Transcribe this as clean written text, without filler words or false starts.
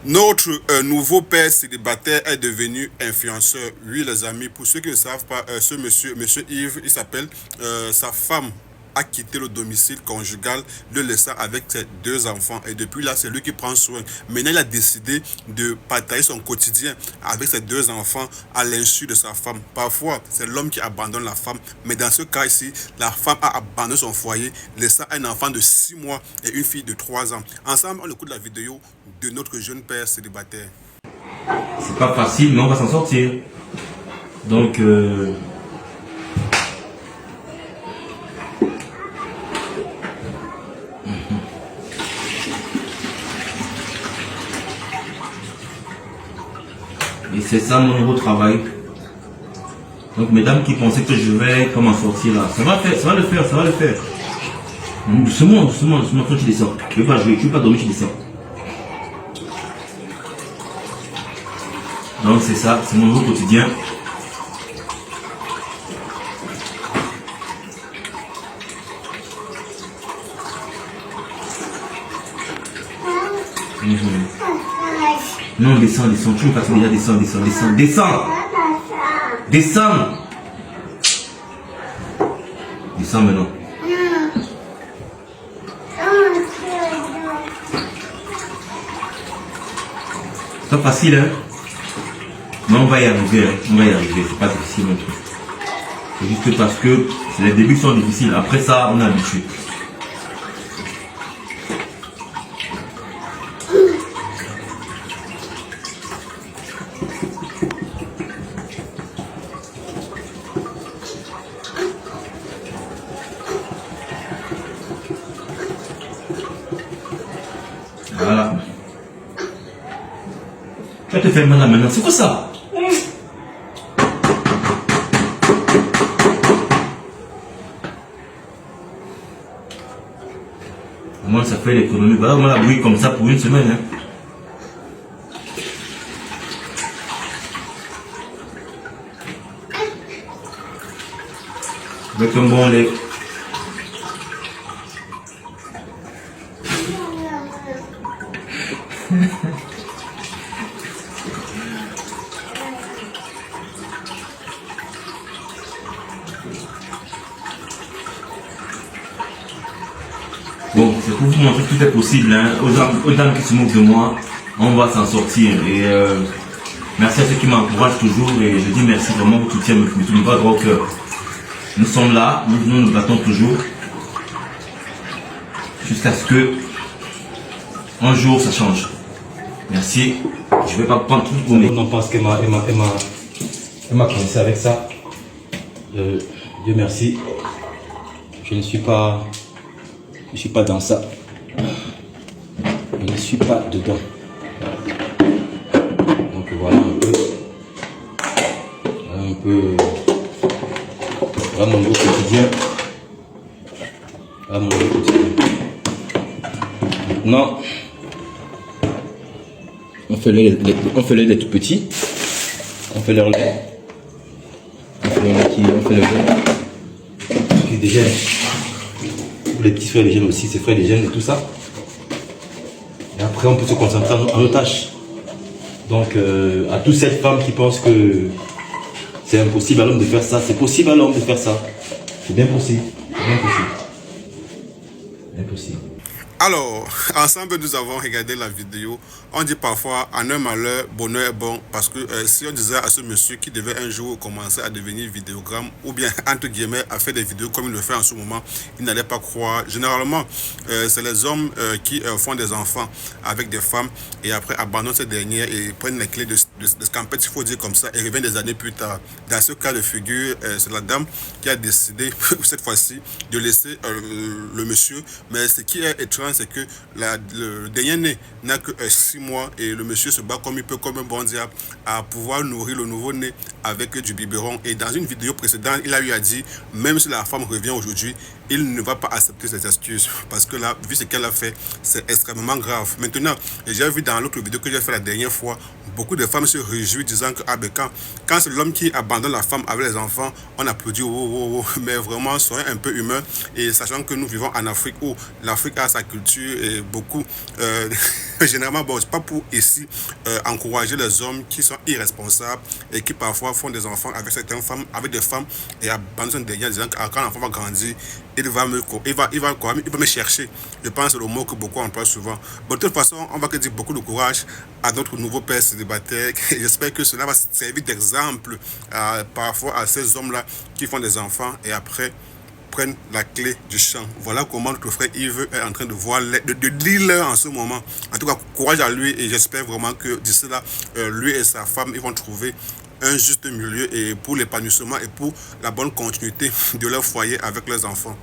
Notre nouveau père célibataire est devenu influenceur. Oui, les amis, pour ceux qui ne savent pas, ce monsieur Yves, il s'appelle, sa femme a quitté le domicile conjugal, le laissant avec ses deux enfants. Et depuis là, c'est lui qui prend soin. Maintenant, il a décidé de partager son quotidien avec ses deux enfants à l'insu de sa femme. Parfois, c'est l'homme qui abandonne la femme. Mais dans ce cas ici, la femme a abandonné son foyer, laissant un enfant de 6 mois et une fille de 3 ans. Ensemble, on écoute la vidéo de notre jeune père célibataire. C'est pas facile, mais on va s'en sortir. Donc, et c'est ça mon nouveau travail. Donc, mesdames qui pensaient que je vais comment sortir là, ça va faire, ça va le faire, ça va le faire. Doucement, doucement, doucement, quand tu descends. Tu veux pas jouer, tu veux pas dormir, tu descends. Donc c'est ça, c'est mon nouveau quotidien. Non, descends, descends, tu veux pas déjà, descends, descends, descends, descends. Descends. Descends maintenant. C'est pas facile, hein? Mais on va y arriver, hein? On va y arriver, c'est pas difficile non plus. C'est juste parce que les débuts sont difficiles. Après ça, on est habitué. Voilà. Tu vas te faire mal là maintenant. C'est quoi ça? Moi, ça fait l'économie. Voilà, on m'a la bouillie comme ça pour une semaine. Hein. Avec un bon lait. Bon, c'est pour vous montrer que tout est possible. Hein. Aux dames qui se moquent de moi, on va s'en sortir. Et merci à ceux qui m'encouragent toujours. Et je dis merci vraiment pour tout soutien, me tourne pas droit au cœur. Nous sommes là, nous nous battons toujours. Jusqu'à ce que un jour ça change. Merci. Je ne vais pas prendre tout pour moi. On pense qu'elle m'a commencé avec ça. Dieu merci. Je ne suis pas dans ça. Je ne suis pas dedans. Donc voilà un peu. Voilà mon nouveau quotidien. Voilà mon nouveau quotidien. Maintenant, on fait les lait tout petits. On fait leur lait. On fait le lait qui dégène. Les petits frères dégènent aussi, ces frères dégènent et tout ça. Et après, on peut se concentrer en nos tâches. Donc, à toutes ces femmes qui pensent que c'est impossible à l'homme de faire ça, c'est possible à l'homme de faire ça. C'est bien possible. C'est bien possible. Bien possible. Alors, ensemble, nous avons regardé la vidéo. On dit parfois, en un malheur, bonheur est bon. Parce que si on disait à ce monsieur qui devait un jour commencer à devenir vidéogramme, ou bien, entre guillemets, à faire des vidéos comme il le fait en ce moment, il n'allait pas croire. Généralement, c'est les hommes qui font des enfants avec des femmes et après abandonnent ces dernières et prennent les clés de scampette, il faut dire comme ça, et reviennent des années plus tard. Dans ce cas de figure, c'est la dame qui a décidé, cette fois-ci, de laisser le monsieur. Mais ce qui est étrange, c'est que le dernier né n'a que 6 mois et le monsieur se bat comme il peut, comme un bon diable, à pouvoir nourrir le nouveau-né avec du biberon. Et dans une vidéo précédente, il a eu à dire, même si la femme revient aujourd'hui, il ne va pas accepter cette astuce parce que là, vu ce qu'elle a fait, c'est extrêmement grave. Maintenant, j'ai vu dans l'autre vidéo que j'ai fait la dernière fois, beaucoup de femmes femme se réjouit disant que ah ben, quand c'est l'homme qui abandonne la femme avec les enfants, on applaudit, oh, oh, oh. Mais vraiment, soyez un peu humain et sachant que nous vivons en Afrique où l'Afrique a sa culture et beaucoup, généralement, bon, c'est pas pour ici encourager les hommes qui sont irresponsables et qui parfois font des enfants avec certaines femmes, avec des femmes et abandonnent derrière disant que quand l'enfant va grandir, il va me chercher. Je pense que c'est le mot que beaucoup emploient souvent. Bon, de toute façon, on va que dire beaucoup de courage à notre nouveau père célibataire. J'espère que cela va servir d'exemple parfois à ces hommes-là qui font des enfants et après prennent la clé du champ. Voilà comment notre frère Yves est en train de voir, de lire en ce moment. En tout cas, courage à lui et j'espère vraiment que d'ici là, lui et sa femme, ils vont trouver un juste milieu et pour l'épanouissement et pour la bonne continuité de leur foyer avec leurs enfants.